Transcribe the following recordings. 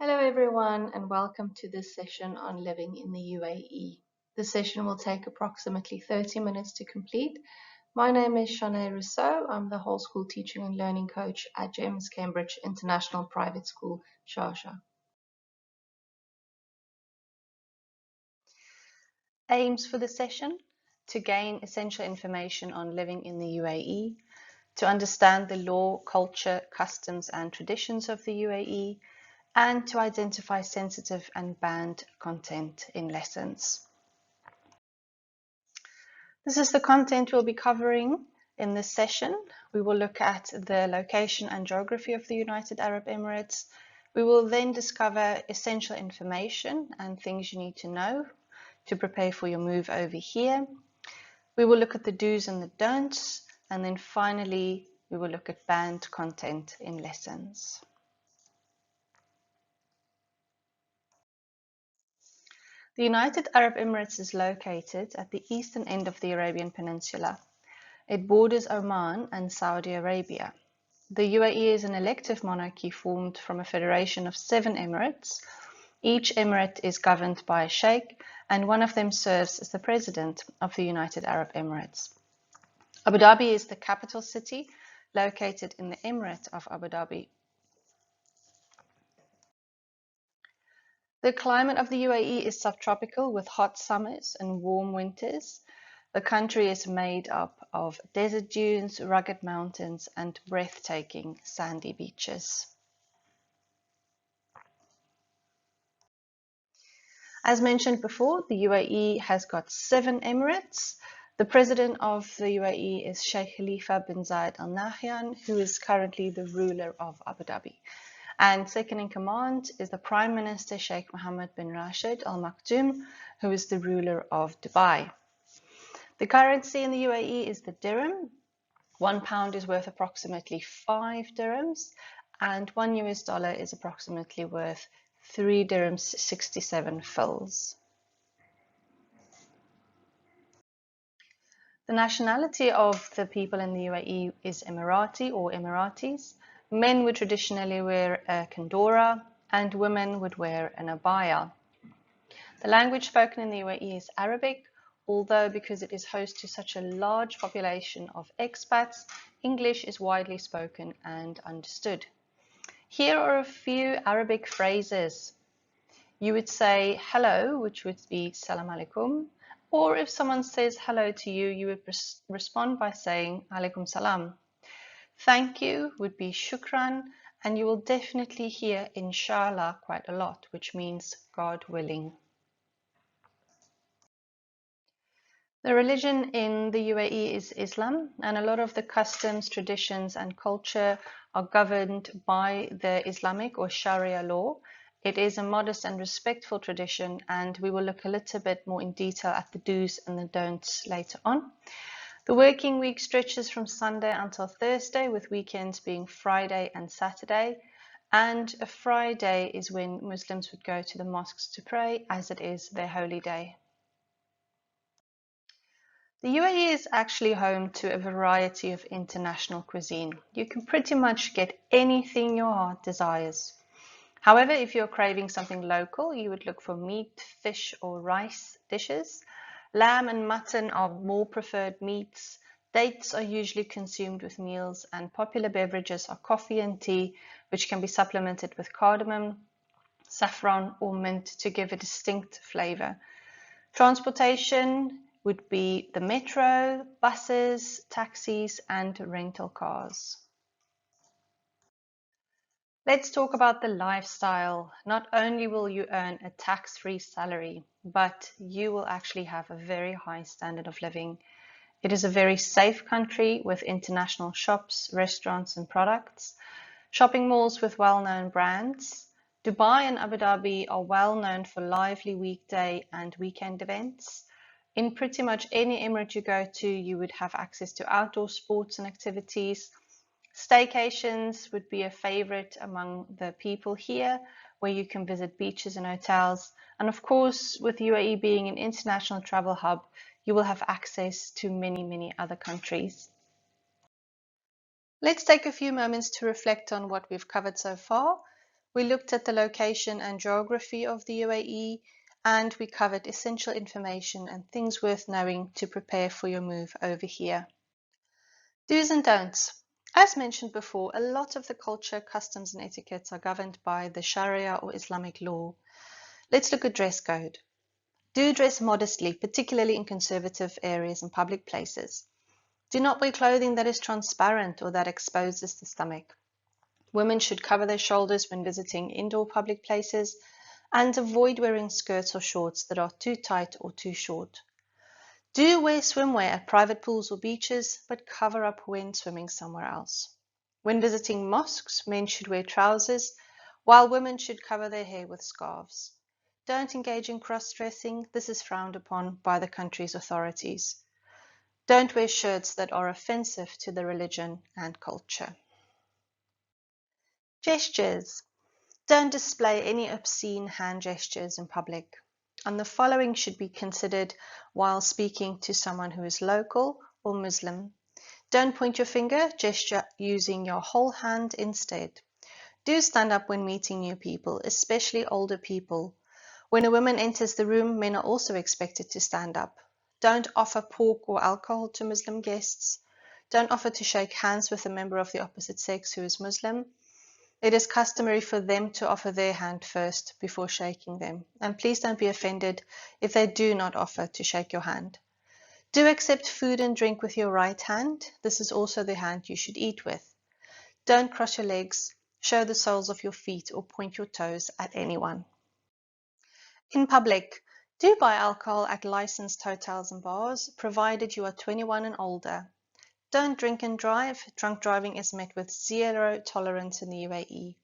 Hello everyone and welcome to this session on living in the UAE. This session will take approximately 30 minutes to complete. My name is Shanae Rousseau. I'm the whole school teaching and learning coach at James Cambridge International Private School, Sharjah. Aims for the session: to gain essential information on living in the UAE, to understand the law, culture, customs and traditions of the UAE, and to identify sensitive and banned content in lessons. This is the content we'll be covering in this session. We will look at the location and geography of the United Arab Emirates. We will then discover essential information and things you need to know to prepare for your move over here. We will look at the do's and the don'ts, and then finally we will look at banned content in lessons. The United Arab Emirates is located at the eastern end of the Arabian Peninsula. It borders Oman and Saudi Arabia. The UAE is an elective monarchy formed from a federation of 7 emirates. Each emirate is governed by a sheikh, and one of them serves as the president of the United Arab Emirates. Abu Dhabi is the capital city, located in the Emirate of Abu Dhabi. The climate of the UAE is subtropical with hot summers and warm winters. The country is made up of desert dunes, rugged mountains, and breathtaking sandy beaches. As mentioned before, the UAE has got 7 emirates. The president of the UAE is Sheikh Khalifa bin Zayed Al Nahyan, who is currently the ruler of Abu Dhabi. And second in command is the Prime Minister Sheikh Mohammed bin Rashid Al Maktoum, who is the ruler of Dubai. The currency in the UAE is the dirham. £1 is worth approximately 5 dirhams, and $1 is approximately worth 3 dirhams 67 fils. The nationality of the people in the UAE is Emirati or Emiratis. Men would traditionally wear a kandora, and women would wear an abaya. The language spoken in the UAE is Arabic, although because it is host to such a large population of expats, English is widely spoken and understood. Here are a few Arabic phrases. You would say hello, which would be salam alaikum, or if someone says hello to you, you would respond by saying alaikum salam. Thank you would be shukran, and you will definitely hear inshallah quite a lot, which means God willing. The religion in the UAE is Islam, and a lot of the customs, traditions, and culture are governed by the Islamic or Sharia law. It is a modest and respectful tradition, and we will look a little bit more in detail at the do's and the don'ts later on. The working week stretches from Sunday until Thursday, with weekends being Friday and Saturday. And a Friday is when Muslims would go to the mosques to pray, as it is their holy day. The UAE is actually home to a variety of international cuisine. You can pretty much get anything your heart desires. However, if you're craving something local, you would look for meat, fish, or rice dishes. Lamb and mutton are more preferred meats. Dates are usually consumed with meals, and popular beverages are coffee and tea, which can be supplemented with cardamom, saffron, or mint to give a distinct flavor. Transportation would be the metro, buses, taxis, and rental cars. Let's talk about the lifestyle. Not only will you earn a tax-free salary, but you will actually have a very high standard of living. It is a very safe country with international shops, restaurants, and products, shopping malls with well-known brands. Dubai and Abu Dhabi are well known for lively weekday and weekend events. In pretty much any emirate you go to, you would have access to outdoor sports and activities. Staycations would be a favorite among the people here, where you can visit beaches and hotels. And of course, with UAE being an international travel hub, you will have access to many, many other countries. Let's take a few moments to reflect on what we've covered so far. We looked at the location and geography of the UAE, and we covered essential information and things worth knowing to prepare for your move over here. Do's and don'ts. As mentioned before, a lot of the culture, customs, and etiquettes are governed by the Sharia or Islamic law. Let's look at dress code. Do dress modestly, particularly in conservative areas and public places. Do not wear clothing that is transparent or that exposes the stomach. Women should cover their shoulders when visiting indoor public places and avoid wearing skirts or shorts that are too tight or too short. Do wear swimwear at private pools or beaches, but cover up when swimming somewhere else. When visiting mosques, men should wear trousers, while women should cover their hair with scarves. Don't engage in cross-dressing. This is frowned upon by the country's authorities. Don't wear shirts that are offensive to the religion and culture. Gestures. Don't display any obscene hand gestures in public. And the following should be considered while speaking to someone who is local or Muslim. Don't point your finger, gesture using your whole hand instead. Do stand up when meeting new people, especially older people. When a woman enters the room, men are also expected to stand up. Don't offer pork or alcohol to Muslim guests. Don't offer to shake hands with a member of the opposite sex who is Muslim. It is customary for them to offer their hand first before shaking them. And please don't be offended if they do not offer to shake your hand. Do accept food and drink with your right hand. This is also the hand you should eat with. Don't cross your legs, show the soles of your feet, or point your toes at anyone. In public, do buy alcohol at licensed hotels and bars, provided you are 21 and older. Don't drink and drive. Drunk driving is met with zero tolerance in the UAE.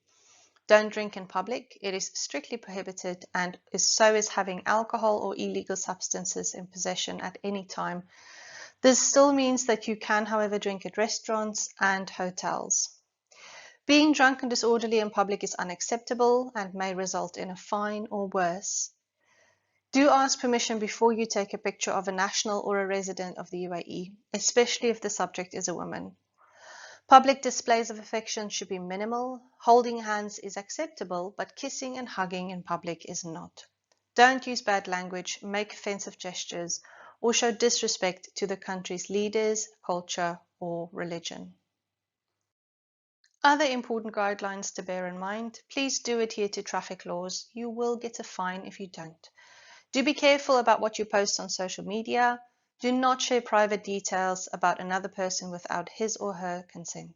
Don't drink in public. It is strictly prohibited, and so is having alcohol or illegal substances in possession at any time. This still means that you can, however, drink at restaurants and hotels. Being drunk and disorderly in public is unacceptable and may result in a fine or worse. Do ask permission before you take a picture of a national or a resident of the UAE, especially if the subject is a woman. Public displays of affection should be minimal. Holding hands is acceptable, but kissing and hugging in public is not. Don't use bad language, make offensive gestures, or show disrespect to the country's leaders, culture, or religion. Other important guidelines to bear in mind: please do adhere to traffic laws. You will get a fine if you don't. Do be careful about what you post on social media. Do not share private details about another person without his or her consent.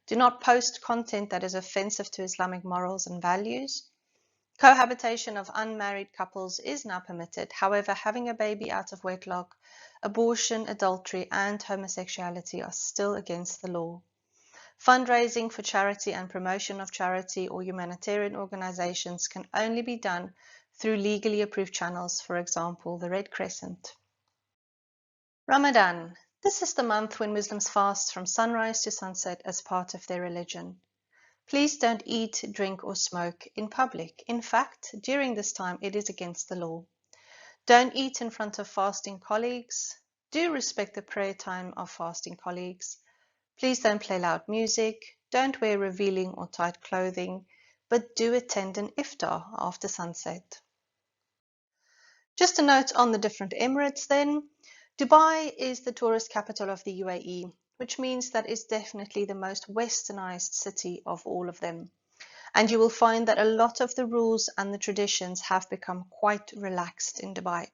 Do not post content that is offensive to Islamic morals and values. Cohabitation of unmarried couples is now permitted. However, having a baby out of wedlock, abortion, adultery, and homosexuality are still against the law. Fundraising for charity and promotion of charity or humanitarian organizations can only be done through legally approved channels, for example, the Red Crescent. Ramadan. This is the month when Muslims fast from sunrise to sunset as part of their religion. Please don't eat, drink, or smoke in public. In fact, during this time, it is against the law. Don't eat in front of fasting colleagues. Do respect the prayer time of fasting colleagues. Please don't play loud music. Don't wear revealing or tight clothing, but do attend an iftar after sunset. Just a note on the different emirates then. Dubai is the tourist capital of the UAE, which means that it's definitely the most westernized city of all of them. And you will find that a lot of the rules and the traditions have become quite relaxed in Dubai.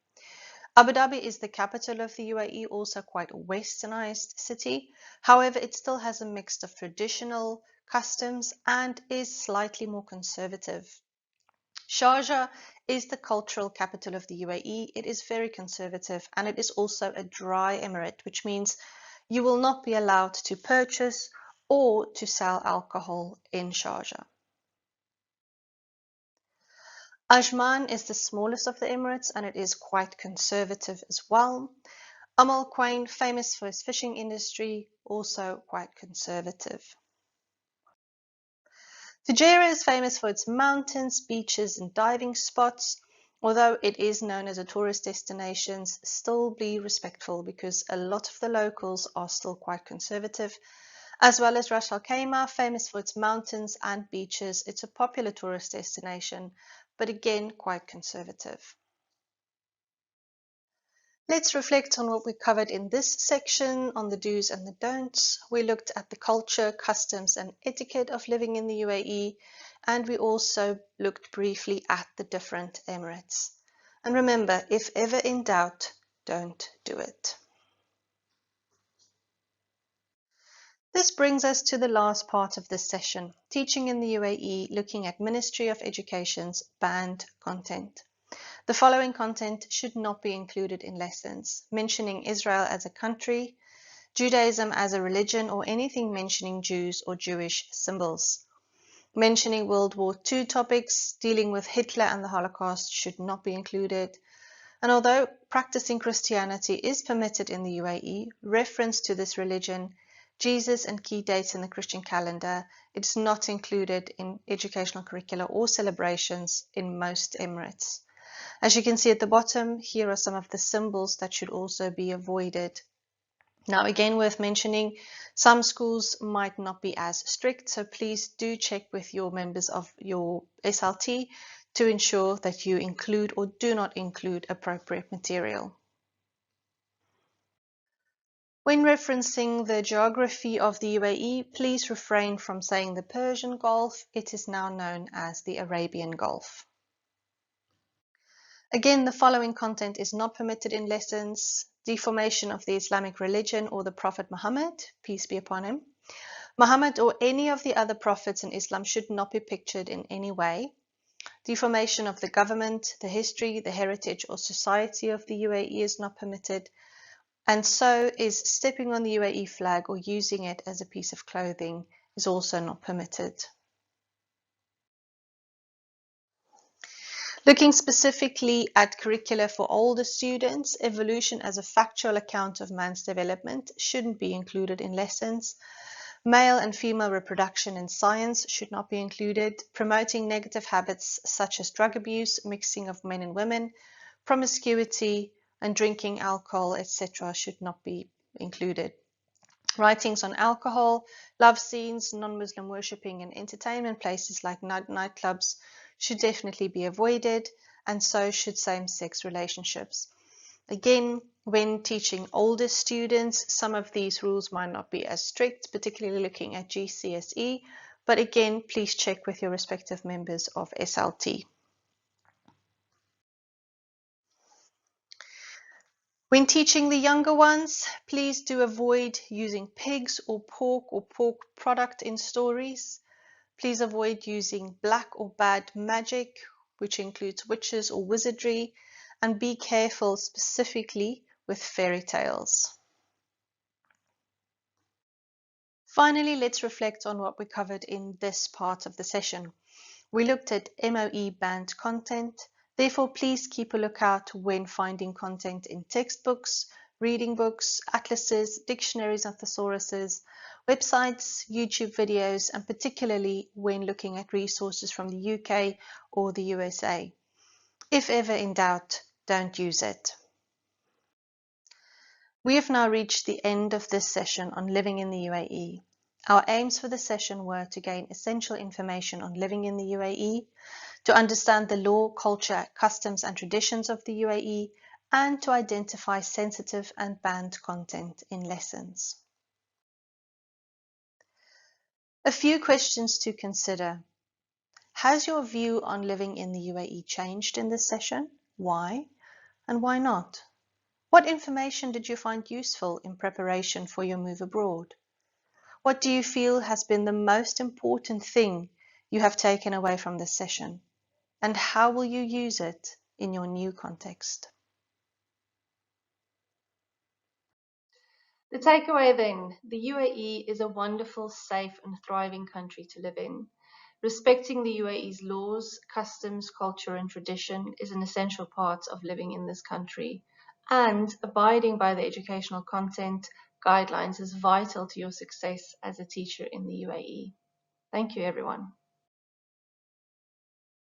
Abu Dhabi is the capital of the UAE, also quite a westernized city. However, it still has a mix of traditional customs and is slightly more conservative. Sharjah is the cultural capital of the UAE. It is very conservative, and it is also a dry emirate, which means you will not be allowed to purchase or to sell alcohol in Sharjah. Ajman is the smallest of the emirates, and it is quite conservative as well. Al Quwain, famous for its fishing industry, also quite conservative. Fujairah is famous for its mountains, beaches, and diving spots. Although it is known as a tourist destination, still be respectful because a lot of the locals are still quite conservative. As well as Ras Al Khaimah, famous for its mountains and beaches. It's a popular tourist destination, but again, quite conservative. Let's reflect on what we covered in this section on the do's and the don'ts. We looked at the culture, customs, and etiquette of living in the UAE, and we also looked briefly at the different emirates. And remember, if ever in doubt, don't do it. This brings us to the last part of this session, teaching in the UAE, looking at Ministry of Education's banned content. The following content should not be included in lessons: mentioning Israel as a country, Judaism as a religion, or anything mentioning Jews or Jewish symbols. Mentioning World War II topics, dealing with Hitler and the Holocaust should not be included. And although practicing Christianity is permitted in the UAE, reference to this religion, Jesus and key dates in the Christian calendar, it is not included in educational curricula or celebrations in most emirates. As you can see at the bottom, here are some of the symbols that should also be avoided. Now, again, worth mentioning, some schools might not be as strict, so please do check with your members of your SLT to ensure that you include or do not include appropriate material. When referencing the geography of the UAE, please refrain from saying the Persian Gulf. It is now known as the Arabian Gulf. Again, the following content is not permitted in lessons: deformation of the Islamic religion or the Prophet Muhammad, peace be upon him. Muhammad or any of the other prophets in Islam should not be pictured in any way. Deformation of the government, the history, the heritage, or society of the UAE is not permitted, and so is stepping on the UAE flag or using it as a piece of clothing is also not permitted. Looking specifically at curricula for older students, evolution as a factual account of man's development shouldn't be included in lessons. Male and female reproduction in science should not be included. Promoting negative habits such as drug abuse, mixing of men and women, promiscuity, and drinking alcohol, etc. should not be included. Writings on alcohol, love scenes, non-Muslim worshipping, and entertainment places like nightclubs should definitely be avoided, and so should same-sex relationships. Again, when teaching older students, some of these rules might not be as strict, particularly looking at GCSE, but again, please check with your respective members of SLT. When teaching the younger ones, please do avoid using pigs or pork product in stories. Please avoid using black or bad magic, which includes witches or wizardry, and be careful specifically with fairy tales. Finally, let's reflect on what we covered in this part of the session. We looked at MOE banned content. Therefore, please keep a lookout when finding content in textbooks, reading books, atlases, dictionaries and thesauruses, websites, YouTube videos, and particularly when looking at resources from the UK or the USA. If ever in doubt, don't use it. We have now reached the end of this session on living in the UAE. Our aims for the session were to gain essential information on living in the UAE, to understand the law, culture, customs and traditions of the UAE, and to identify sensitive and banned content in lessons. A few questions to consider. Has your view on living in the UAE changed in this session? Why? And why not? What information did you find useful in preparation for your move abroad? What do you feel has been the most important thing you have taken away from this session? And how will you use it in your new context? The takeaway then, the UAE is a wonderful, safe and thriving country to live in. Respecting the UAE's laws, customs, culture and tradition is an essential part of living in this country, and abiding by the educational content guidelines is vital to your success as a teacher in the UAE. Thank you, everyone.